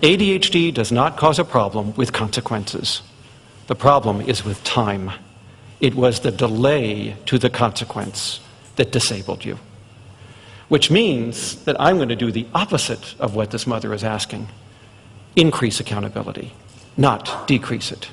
ADHD does not cause a problem with consequences. The problem is with time. It was the delay to the consequence that disabled you. Which means that I'm going to do the opposite of what this mother is asking. Increase accountability, not decrease it.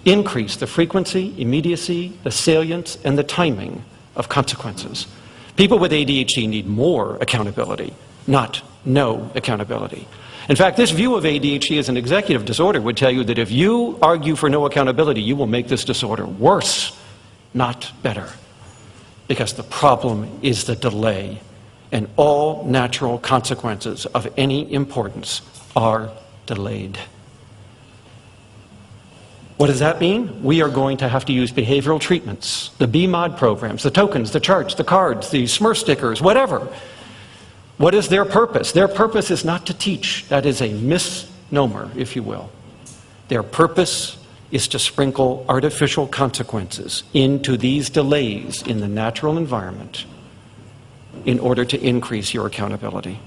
Increase the frequency, immediacy, the salience, and the timing of consequences. People with ADHD need more accountability, not no accountability. In fact, this view of ADHD as an executive disorder would tell you that if you argue for no accountability, you will make this disorder worse, not better. Because the problem is the delay, and all natural consequences of any importance are delayed. What does that mean? We are going to have to use behavioral treatments, the BMOD programs, the tokens, the charts, the cards, the Smurf stickers, whatever. What is their purpose? Their purpose is not to teach. That is a misnomer, if you will. Their purpose is to sprinkle artificial consequences into these delays in the natural environment in order to increase your accountability.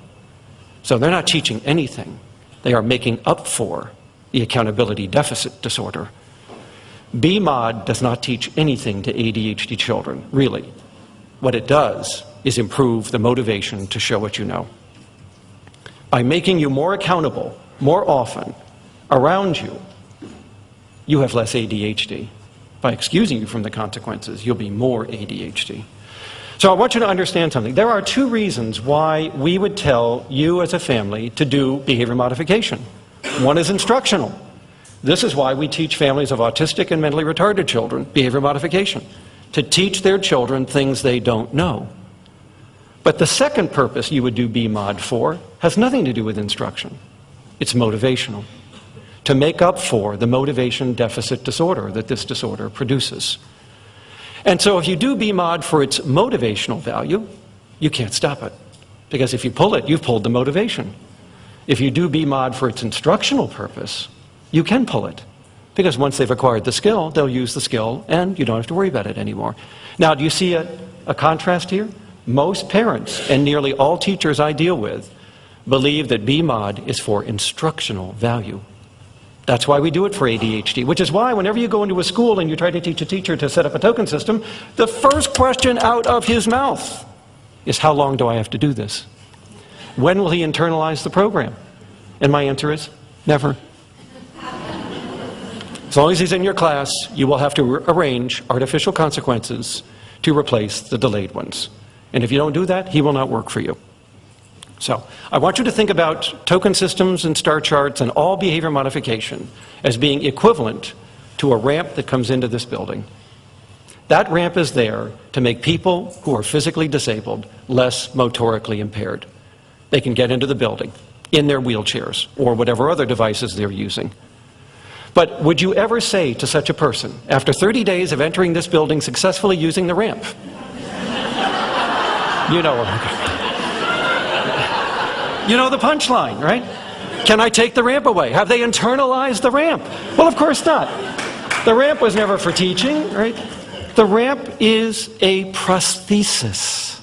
So they're not teaching anything. They are making up for the accountability deficit disorder. BMOD does not teach anything to ADHD children, really. What it does is improve the motivation to show what you know. By making you more accountable, more often, around you, you have less ADHD. By excusing you from the consequences, you'll be more ADHD. So I want you to understand something. There are two reasons why we would tell you as a family to do behavior modification. One is instructional. This is why we teach families of autistic and mentally retarded children behavior modification, to teach their children things they don't know. But the second purpose you would do BMOD for has nothing to do with instruction. It's motivational, to make up for the motivation deficit disorder that this disorder produces. And so if you do BMOD for its motivational value, you can't stop it. Because if you pull it, you've pulled the motivation. If you do BMOD for its instructional purpose, you can pull it. Because once they've acquired the skill, they'll use the skill and you don't have to worry about it anymore. Now, do you see a contrast here? Most parents and nearly all teachers I deal with believe that BMOD is for instructional value. That's why we do it for ADHD, which is why whenever you go into a school and you try to teach a teacher to set up a token system, the first question out of his mouth is, how long do I have to do this? When will he internalize the program? And my answer is, never. As long as he's in your class, you will have to arrange artificial consequences to replace the delayed ones. And if you don't do that, he will not work for you. So I want you to think about token systems and star charts and all behavior modification as being equivalent to a ramp that comes into this building. That ramp is there to make people who are physically disabled less motorically impaired. They can get into the building in their wheelchairs or whatever other devices they're using. But would you ever say to such a person, after 30 days of entering this building successfully using the ramp, you know the punchline, right? Can I take the ramp away? Have they internalized the ramp? Well, of course not. The ramp was never for teaching, right? The ramp is a prosthesis.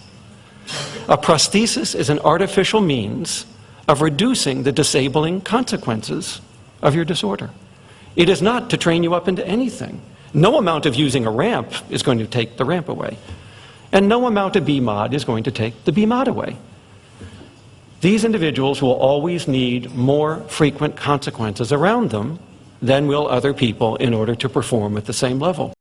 A prosthesis is an artificial means of reducing the disabling consequences of your disorder. It is not to train you up into anything. No amount of using a ramp is going to take the ramp away. And no amount of BMOD is going to take the BMOD away. These individuals will always need more frequent consequences around them than will other people in order to perform at the same level.